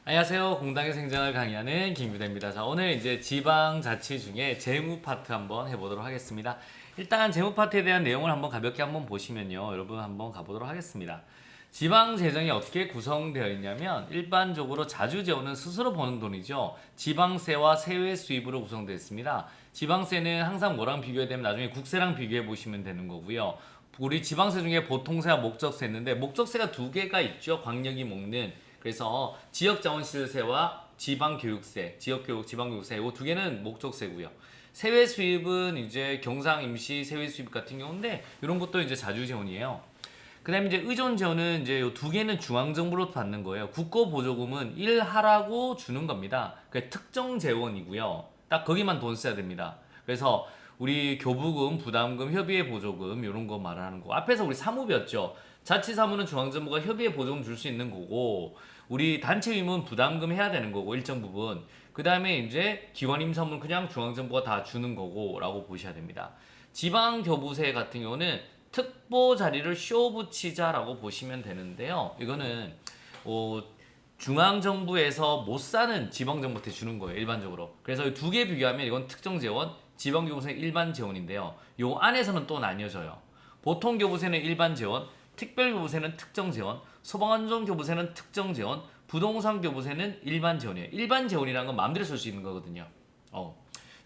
안녕하세요. 공당의 생장을 강의하는 김규대입니다. 자, 오늘 이제 지방자치 중에 재무 파트 한번 해보도록 하겠습니다. 일단 재무 파트에 대한 내용을 한번 가볍게 한번 보시면요. 여러분 한번 가보도록 하겠습니다. 지방 재정이 어떻게 구성되어 있냐면 일반적으로 자주재원은 스스로 버는 돈이죠. 지방세와 세외 수입으로 구성되어 있습니다. 지방세는 항상 뭐랑 비교해야 되면 나중에 국세랑 비교해 보시면 되는 거고요. 우리 지방세 중에 보통세와 목적세 있는데 목적세가 두 개가 있죠. 광역이 먹는. 그래서 지역자원시설세와 지방교육세, 지역교육, 지방교육세 이 두 개는 목적세고요. 세외 수입은 이제 경상 임시 세외 수입 같은 경우인데 이런 것도 이제 자주재원이에요. 그다음에 이제 의존재원은 이제 이 두 개는 중앙정부로 받는 거예요. 국고보조금은 일하라고 주는 겁니다. 그 특정 재원이고요. 딱 거기만 돈 써야 됩니다. 그래서 우리 교부금, 부담금, 협의회 보조금 이런 거 말하는 거. 앞에서 우리 사무비였죠. 자치사무는 중앙정부가 협의회 보조금 줄 수 있는 거고 우리 단체임은 부담금 해야 되는 거고 일정 부분. 그 다음에 이제 기관 임사무는 그냥 중앙정부가 다 주는 거고라고 보셔야 됩니다. 지방교부세 같은 경우는 특보 자리를 쇼 붙이자라고 보시면 되는데요. 이거는 중앙정부에서 못 사는 지방정부한테 주는 거예요. 일반적으로. 그래서 두 개 비교하면 이건 특정재원, 지방교부세 일반재원인데요. 요 안에서는 또 나뉘어져요. 보통교부세는 일반재원, 특별교부세는 특정재원, 소방안전교부세는 특정재원, 부동산교부세는 일반재원이에요. 일반재원이라는 건 마음대로 쓸 수 있는 거거든요.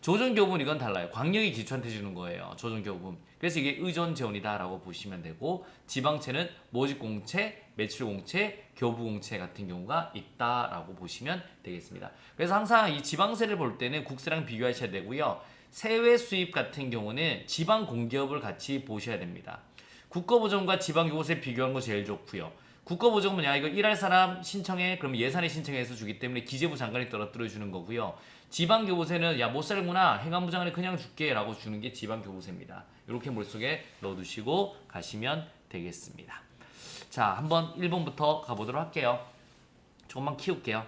조정교부는 이건 달라요. 광역이 기초한테 주는 거예요. 조정교부금. 그래서 이게 의존재원이다라고 보시면 되고 지방채는 모집공채, 매출공채, 교부공채 같은 경우가 있다라고 보시면 되겠습니다. 그래서 항상 이 지방세를 볼 때는 국세랑 비교하셔야 되고요. 세외 수입 같은 경우는 지방공기업을 같이 보셔야 됩니다. 국가보조금과 지방교부세 비교하는 거 제일 좋고요. 국가보조금은 야 이거 일할 사람 신청해 그럼 예산에 신청해서 주기 때문에 기재부 장관이 떨어뜨려 주는 거고요. 지방교부세는 야 못 살구나 행안부 장관이 그냥 줄게 라고 주는 게 지방교부세입니다. 이렇게 머릿속에 넣어두시고 가시면 되겠습니다. 자 한번 1번부터 가보도록 할게요. 조금만 키울게요.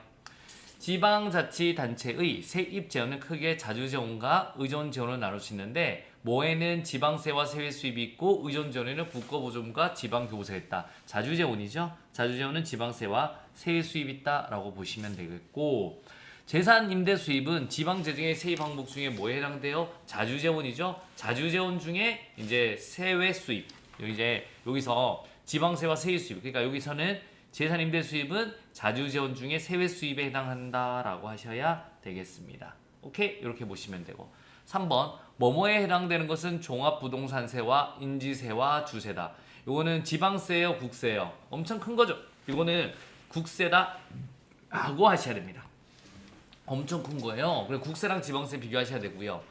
지방자치단체의 세입재원은 크게 자주재원과 의존재원을 나눌 수 있는데 모에는 지방세와 세외 수입이 있고 의존재원에는 국가보조금과 지방교부세가 있다. 자주재원이죠. 자주재원은 지방세와 세외 수입이 있다라고 보시면 되겠고 재산임대 수입은 지방재정의 세입 항목 중에 뭐에 해당돼요? 자주재원이죠. 자주재원 중에 이제 세외 수입. 이제 여기서 지방세와 세외 수입. 그러니까 여기서는 재산임대 수입은 자주재원 중에 세외 수입에 해당한다라고 하셔야 되겠습니다. 오케이? 이렇게 보시면 되고 3번 뭐뭐에 해당되는 것은 종합부동산세와 인지세와 주세다. 이거는 지방세예요, 국세예요? 엄청 큰 거죠. 이거는 국세다 라고 하셔야 됩니다. 엄청 큰 거예요. 그리고 국세랑 지방세 비교하셔야 되고요.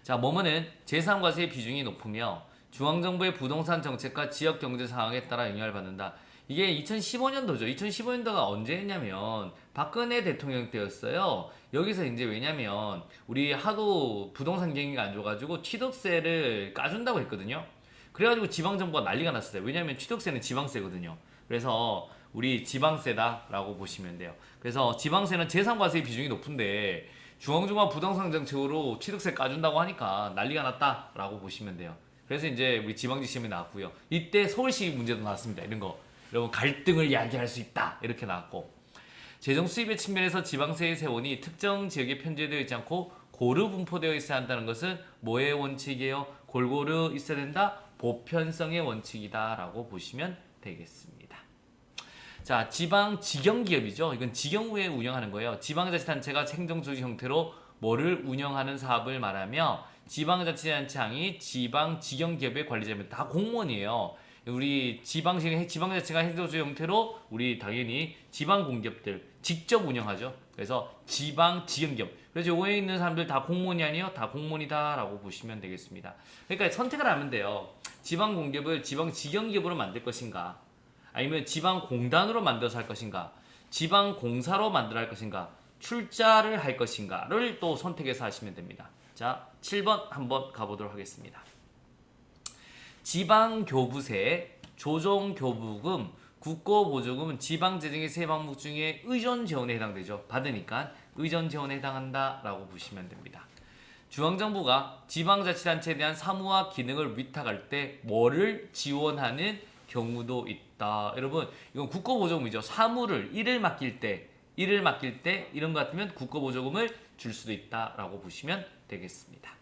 자, 뭐뭐는 재산과세의 비중이 높으며 중앙정부의 부동산 정책과 지역 경제 상황에 따라 영향을 받는다. 이게 2015년도죠. 2015년도가 언제 했냐면 박근혜 대통령 때였어요. 여기서 이제 왜냐면 우리 하도 부동산 경기가 안 좋아가지고 취득세를 까준다고 했거든요. 그래가지고 지방정부가 난리가 났어요. 왜냐면 취득세는 지방세거든요. 그래서 우리 지방세다라고 보시면 돼요. 그래서 지방세는 재산과세의 비중이 높은데 중앙정부가 부동산 정책으로 취득세 까준다고 하니까 난리가 났다라고 보시면 돼요. 그래서 이제 우리 지방지 시험이 나왔고요. 이때 서울시 문제도 나왔습니다. 이런 거. 여러분 갈등을 야기할 수 있다 이렇게 나왔고 재정 수입의 측면에서 지방세의 세원이 특정 지역에 편제되어 있지 않고 고루 분포되어 있어야 한다는 것은 뭐의 원칙이에요? 골고루 있어야 된다? 보편성의 원칙이다라고 보시면 되겠습니다. 자, 지방 직영기업이죠. 이건 직영구에 운영하는 거예요. 지방자치단체가 행정조직 형태로 뭐를 운영하는 사업을 말하며 지방자치단체장이 지방 직영기업의 관리자입니다. 다 공무원이에요. 우리 지방자치가 행정조직 형태로 우리 당연히 지방공기업들 직접 운영하죠. 그래서 지방 직영기업. 그래서 요거에 있는 사람들 다 공무원이 아니에요. 다 공무원이다라고 보시면 되겠습니다. 그러니까 선택을 하면 돼요. 지방공기업을 지방 직영기업으로 만들 것인가? 아니면 지방공단으로 만들어서 할 것인가? 지방공사로 만들어 할 것인가? 출자를 할 것인가를 또 선택해서 하시면 됩니다. 자, 7번 한번 가보도록 하겠습니다. 지방교부세, 조정교부금, 국고보조금은 지방재정의 세 방목 중에 의존재원에 해당되죠. 받으니까 의존재원에 해당한다라고 보시면 됩니다. 중앙정부가 지방자치단체에 대한 사무와 기능을 위탁할 때 뭐를 지원하는 경우도 있다. 여러분 이건 국고보조금이죠. 사무를 일을 맡길 때 일을 맡길 때 이런 것 같으면 국가보조금을 줄 수도 있다라고 보시면 되겠습니다.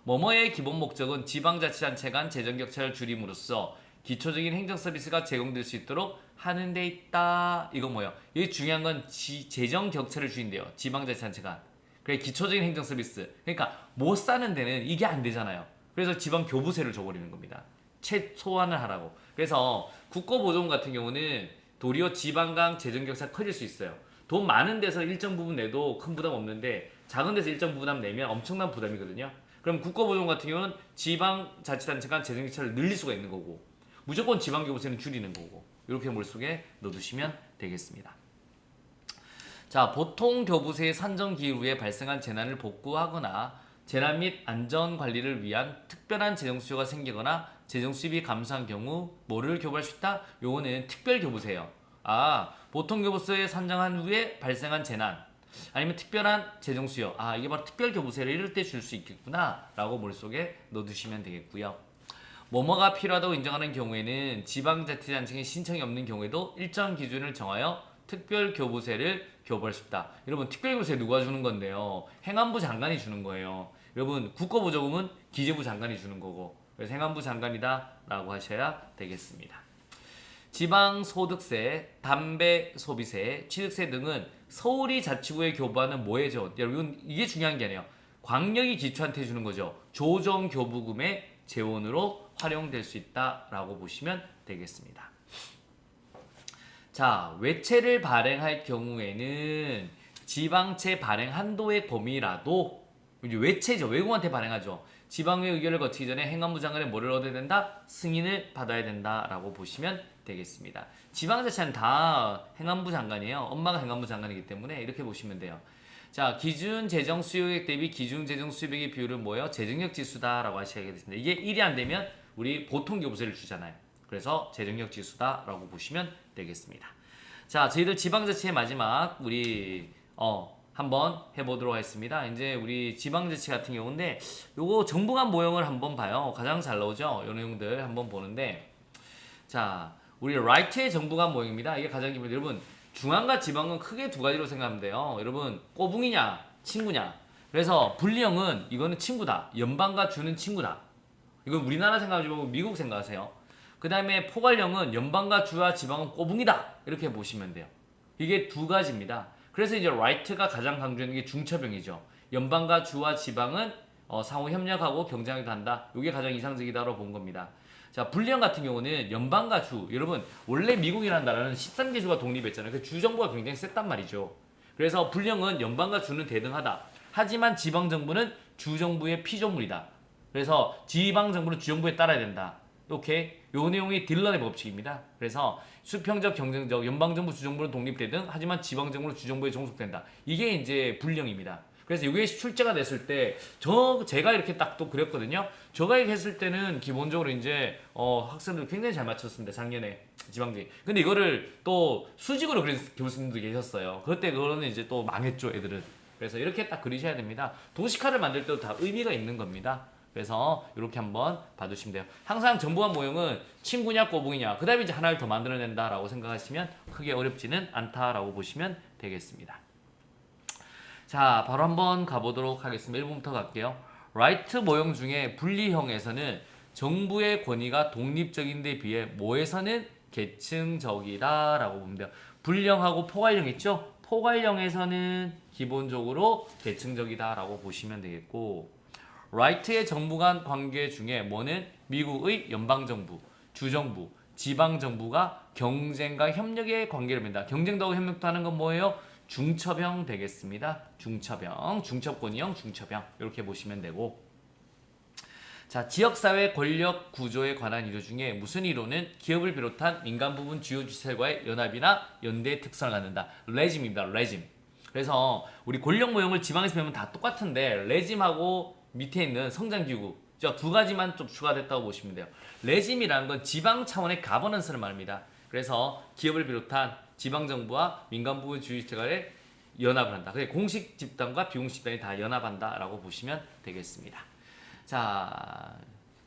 뭐뭐의 기본 목적은 지방자치단체 간 재정격차를 줄임으로써 기초적인 행정서비스가 제공될 수 있도록 하는 데 있다. 이건 뭐예요? 이게 중요한 건 재정격차를 줄인대요. 지방자치단체 간. 그래 기초적인 행정서비스. 그러니까 못 사는 데는 이게 안 되잖아요. 그래서 지방교부세를 줘버리는 겁니다. 최소한을 하라고. 그래서 국고보조금 같은 경우는 도리어 지방 간 재정격차가 커질 수 있어요. 돈 많은 데서 일정 부분 내도 큰 부담 없는데 작은 데서 일정 부담 내면 엄청난 부담이거든요. 그럼 국고보조금 같은 경우는 지방자치단체 간 재정격차를 늘릴 수가 있는 거고 무조건 지방교부세는 줄이는 거고 이렇게 머릿속에 넣어두시면 되겠습니다. 자, 보통 교부세의 산정 기일 후에 발생한 재난을 복구하거나 재난 및 안전 관리를 위한 특별한 재정 수요가 생기거나 재정 수입이 감소한 경우 뭐를 교부할 수 있다? 요거는 특별 교부세예요. 보통 교부세에 산정한 후에 발생한 재난 아니면 특별한 재정 수요. 이게 바로 특별 교부세를 이럴 때 줄 수 있겠구나 라고 머릿속에 넣어두시면 되겠고요. 뭐뭐가 필요하다고 인정하는 경우에는 지방자치단체에 신청이 없는 경우에도 일정 기준을 정하여 특별교부세를 교부할 수 있다. 여러분 특별교부세 누가 주는 건데요? 행안부 장관이 주는 거예요. 여러분 국고보조금은 기재부 장관이 주는 거고 그래서 행안부 장관이다 라고 하셔야 되겠습니다. 지방소득세, 담배소비세, 취득세 등은 서울이 자치구에 교부하는 뭐예요? 여러분 이게 중요한 게 아니에요. 광역이 기초한테 주는 거죠. 조정교부금의 재원으로 활용될 수 있다라고 보시면 되겠습니다. 자, 외채를 발행할 경우에는 지방채 발행 한도의 범위라도 이제 외채죠. 외국한테 발행하죠. 지방의 의결을 거치기 전에 행안부 장관의 뭐를 얻어야 된다? 승인을 받아야 된다라고 보시면 되겠습니다. 지방자치는 다 행안부 장관이에요. 엄마가 행안부 장관이기 때문에 이렇게 보시면 돼요. 자, 기준 재정 수요액 대비 기준 재정 수입액의 비율은 뭐예요? 재정력 지수다라고 하셔야겠습니다. 이게 1이 안 되면 우리 보통 교부세를 주잖아요. 그래서 재정력 지수다라고 보시면 되겠습니다. 자, 저희들 지방자치의 마지막 우리 한번 해보도록 하겠습니다. 이제 우리 지방자치 같은 경우인데 요거 정부 간 모형을 한번 봐요. 가장 잘 나오죠? 요 내용들 한번 보는데 자, 우리 라이트의 정부 간 모형입니다. 이게 가장 기본. 여러분 중앙과 지방은 크게 두 가지로 생각하면 돼요. 여러분 꼬붕이냐 친구냐. 그래서 분리형은 이거는 친구다. 연방과 주는 친구다. 이건 우리나라 생각하지 말고 미국 생각하세요. 그 다음에 포괄형은 연방과 주와 지방은 꼬붕이다. 이렇게 보시면 돼요. 이게 두 가지입니다. 그래서 이제 라이트가 가장 강조하는 게 중첩형이죠. 연방과 주와 지방은 상호 협력하고 경쟁하기도 한다. 이게 가장 이상적이다로 본 겁니다. 자, 분리형 같은 경우는 연방과 주. 여러분 원래 미국이라는 나라는 13개 주가 독립했잖아요. 그 주 정부가 굉장히 셌단 말이죠. 그래서 분리형은 연방과 주는 대등하다. 하지만 지방 정부는 주 정부의 피조물이다. 그래서 지방 정부는 주 정부에 따라야 된다. 오케이? 요 내용이 딜런의 법칙입니다. 그래서 수평적, 경쟁적, 연방정부, 주정부는 독립되든 하지만 지방정부는 주정부에 종속된다. 이게 이제 분령입니다. 그래서 이게 출제가 됐을 때 제가 이렇게 딱 또 그렸거든요. 제가 이렇게 했을 때는 기본적으로 이제 학생들 굉장히 잘 맞췄습니다. 작년에 지방직. 근데 이거를 또 수직으로 그린 교수님도 계셨어요. 그때 그거는 이제 또 망했죠, 애들은. 그래서 이렇게 딱 그리셔야 됩니다. 도시카를 만들 때도 다 의미가 있는 겁니다. 그래서 이렇게 한번 봐두시면 돼요. 항상 정보화 모형은 친구냐 꼬붕이냐 그 다음에 이제 하나를 더 만들어낸다 라고 생각하시면 크게 어렵지는 않다라고 보시면 되겠습니다. 자, 바로 한번 가보도록 하겠습니다. 1번부터 갈게요. 라이트 모형 중에 분리형에서는 정부의 권위가 독립적인 데 비해 뭐에서는 계층적이다 라고 보면 돼요. 분리형하고 포괄형 있죠? 포괄형에서는 기본적으로 계층적이다 라고 보시면 되겠고 라이트의 정부 간 관계 중에 뭐는 미국의 연방정부, 주정부, 지방정부가 경쟁과 협력의 관계를 맺는다. 경쟁도 하고 협력도 하는 건 뭐예요? 중첩형 되겠습니다. 중첩형, 중첩권위형, 중첩형 이렇게 보시면 되고 자, 지역사회 권력 구조에 관한 이론 중에 무슨 이론은 기업을 비롯한 민간 부분 주요 주체들과의 연합이나 연대의 특성을 갖는다. 레짐입니다. 레짐. 그래서 우리 권력 모형을 지방에서 배우면 다 똑같은데 레짐하고 밑에 있는 성장기구 두 가지만 좀 추가됐다고 보시면 돼요. 레짐이라는 건 지방 차원의 가버넌스를 말합니다. 그래서 기업을 비롯한 지방정부와 민간부의 주주체 간에 연합을 한다. 공식 집단과 비공식 집단이 다 연합한다라고 보시면 되겠습니다. 자,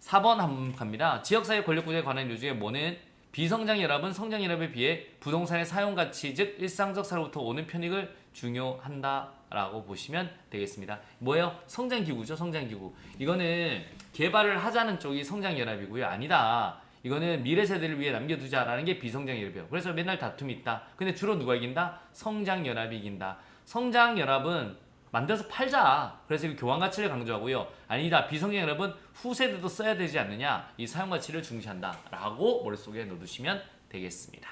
4번 한번 갑니다. 지역사회 권력구조에 관한 이유 중에 뭐는 비성장연합은 성장연합에 비해 부동산의 사용가치 즉 일상적 사로부터 오는 편익을 중요한다라고 보시면 되겠습니다. 뭐예요? 성장기구죠. 성장기구. 이거는 개발을 하자는 쪽이 성장연합이고요. 아니다. 이거는 미래 세대를 위해 남겨두자라는 게 비성장연합이에요. 그래서 맨날 다툼이 있다. 근데 주로 누가 이긴다? 성장연합이 이긴다. 성장연합은 만들어서 팔자. 그래서 이 교환 가치를 강조하고요. 아니다. 비성장연합은 후세대도 써야 되지 않느냐. 이 사용 가치를 중시한다. 라고 머릿속에 넣어두시면 되겠습니다.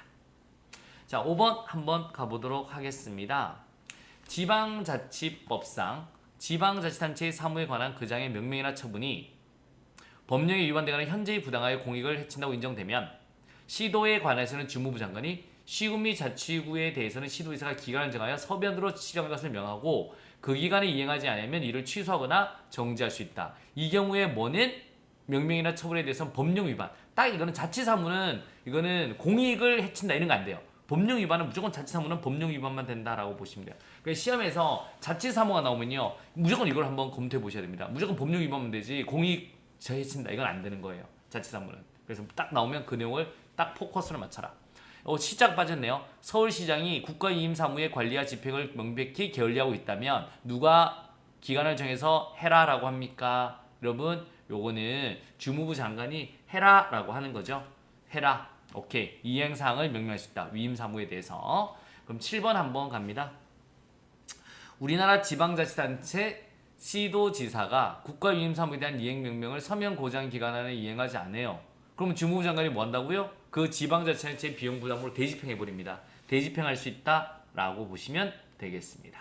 자, 5번 한번 가보도록 하겠습니다. 지방자치법상 지방자치단체의 사무에 관한 그 장의 명명이나 처분이 법령에 위반되거나 현재의 부당하여 공익을 해친다고 인정되면 시도에 관해서는 주무부 장관이 시구 및 자치구에 대해서는 시도의사가 기간을 정하여 서면으로 지정할 것을 명하고 그 기간에 이행하지 않으면 이를 취소하거나 정지할 수 있다. 이 경우에 뭐는 명명이나 처분에 대해서는 법령 위반. 딱 이거는 자치사무는 이거는 공익을 해친다 이런 거 안 돼요. 법령 위반은 무조건 자치사무는 법령 위반만 된다라고 보시면 돼요. 그래서 시험에서 자치사무가 나오면요 무조건 이걸 한번 검토해 보셔야 됩니다. 무조건 법령 위반만 되지 공익 해친다 이건 안 되는 거예요. 자치사무는. 그래서 딱 나오면 그 내용을 딱 포커스를 맞춰라. 시작 빠졌네요. 서울시장이 국가이임사무의 관리와 집행을 명백히 게을리하고 있다면 누가 기간을 정해서 해라라고 합니까? 여러분 요거는 주무부 장관이 해라라고 하는 거죠. 해라. 오케이. 이행사항을 명령할 수 있다. 위임사무에 대해서. 그럼 7번 한번 갑니다. 우리나라 지방자치단체 시도지사가 국가위임사무에 대한 이행명령을 서면 고정 기간 안에 이행하지 않아요. 그러면 주무부 장관이 뭐 한다고요? 그 지방자치단체 비용 부담으로 대집행해버립니다. 대집행할 수 있다라고 보시면 되겠습니다.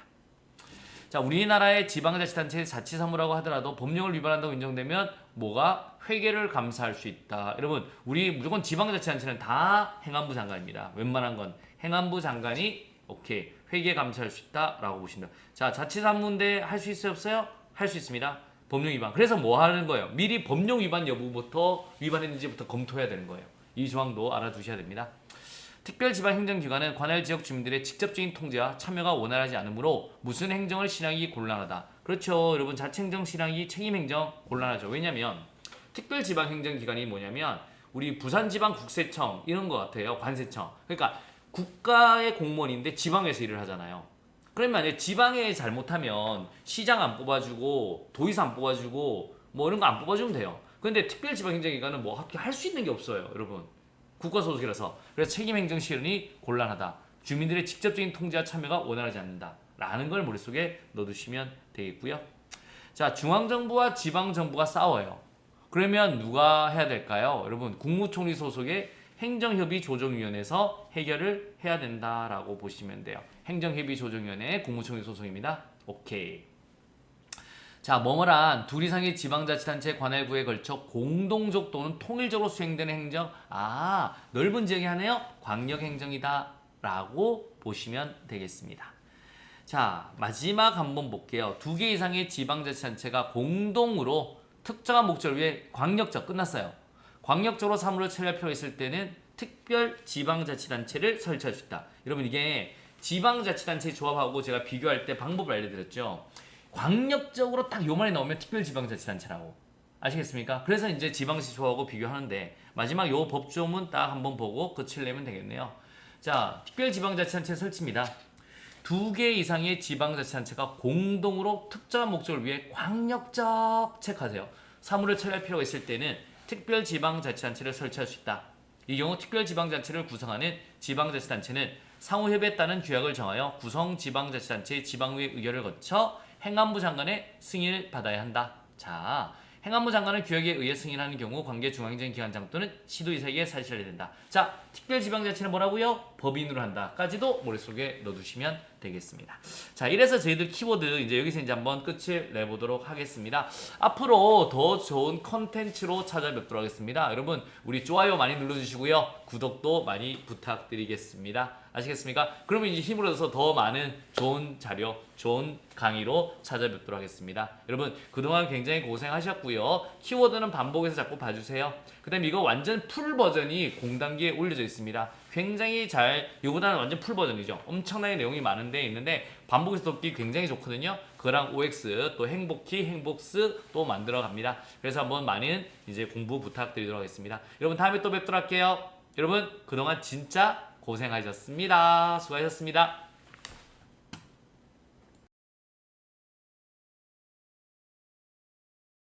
자, 우리나라의 지방자치단체의 자치사무라고 하더라도 법령을 위반한다고 인정되면 뭐가 회계를 감사할 수 있다. 여러분, 우리 무조건 지방자치단체는 다 행안부 장관입니다. 웬만한 건 행안부 장관이 오케이 회계 감사할 수 있다라고 보십니다. 자, 자치사무인데 할 수 있어요, 없어요? 할 수 있습니다. 법령 위반. 그래서 뭐 하는 거예요? 미리 법령 위반 여부부터 위반했는지부터 검토해야 되는 거예요. 이 조항도 알아두셔야 됩니다. 특별지방행정기관은 관할 지역 주민들의 직접적인 통제와 참여가 원활하지 않으므로 무슨 행정을 실행하기 곤란하다. 그렇죠. 여러분 자치행정 실행하기 책임행정 곤란하죠. 왜냐면 특별지방행정기관이 뭐냐면 우리 부산지방국세청 이런 거 같아요. 관세청. 그러니까 국가의 공무원인데 지방에서 일을 하잖아요. 그러면 만약에 지방에 잘못하면 시장 안 뽑아주고 도의사 안 뽑아주고 뭐 이런 거 안 뽑아주면 돼요. 근데 특별지방행정기관은 뭐 할 수 있는 게 없어요. 여러분. 국가소속이라서. 그래서 책임행정 실현이 곤란하다. 주민들의 직접적인 통제와 참여가 원활하지 않는다. 라는 걸 머릿속에 넣어두시면 되겠고요. 자, 중앙정부와 지방정부가 싸워요. 그러면 누가 해야 될까요? 여러분 국무총리 소속의 행정협의조정위원회에서 해결을 해야 된다라고 보시면 돼요. 행정협의조정위원회 국무총리 소속입니다. 오케이. 자, 뭐뭐란 둘 이상의 지방자치단체 관할구에 걸쳐 공동적 또는 통일적으로 수행되는 행정. 넓은 지역에 하네요. 광역행정이다 라고 보시면 되겠습니다. 자, 마지막 한번 볼게요. 2개 이상의 지방자치단체가 공동으로 특정한 목적을 위해 광역적 끝났어요. 광역적으로 사무를 처리할 필요가 있을 때는 특별지방자치단체를 설치할 수 있다. 여러분 이게 지방자치단체 조합하고 제가 비교할 때 방법을 알려드렸죠. 광역적으로 딱 요만이 나오면 특별지방자치단체라고 아시겠습니까? 그래서 이제 지방시 조합하고 비교하는데 마지막 요 법조문 딱 한번 보고 끝을내면 되겠네요. 자, 특별지방자치단체 설치입니다. 2개 이상의 지방자치단체가 공동으로 특정한 목적을 위해 광역적 체크하세요. 사무를 처리할 필요가 있을 때는 특별지방자치단체를 설치할 수 있다. 이 경우 특별지방자치를 구성하는 지방자치단체는 상호협의에 따른 규약을 정하여 구성지방자치단체의 지방의회 의결을 거쳐 행안부 장관의 승인을 받아야 한다. 자, 행안부 장관은 규약에 의해 승인하는 경우 관계 중앙행정기관장 또는 시도의사에게 사실해야 된다. 자, 특별지방자치는 뭐라고요? 법인으로 한다까지도 머릿속에 넣어두시면 되겠습니다. 자, 이래서 저희들 키워드 이제 여기서 이제 한번 끝을 내보도록 하겠습니다. 앞으로 더 좋은 컨텐츠로 찾아뵙도록 하겠습니다. 여러분 우리 좋아요 많이 눌러주시고요. 구독도 많이 부탁드리겠습니다. 아시겠습니까? 그러면 이제 힘을 얻어서 더 많은 좋은 자료, 좋은 강의로 찾아뵙도록 하겠습니다. 여러분 그동안 굉장히 고생하셨고요. 키워드는 반복해서 자꾸 봐주세요. 그 다음에 이거 완전 풀 버전이 공단기에 올려져 있습니다. 굉장히 이거보다는 완전 풀 버전이죠. 엄청나게 내용이 많은데 있는데 반복해서 듣기 굉장히 좋거든요. 그랑 OX 또 행복키, 행복스 또 만들어 갑니다. 그래서 한번 많은 이제 공부 부탁드리도록 하겠습니다. 여러분 다음에 또 뵙도록 할게요. 여러분 그동안 진짜 고생하셨습니다. 수고하셨습니다.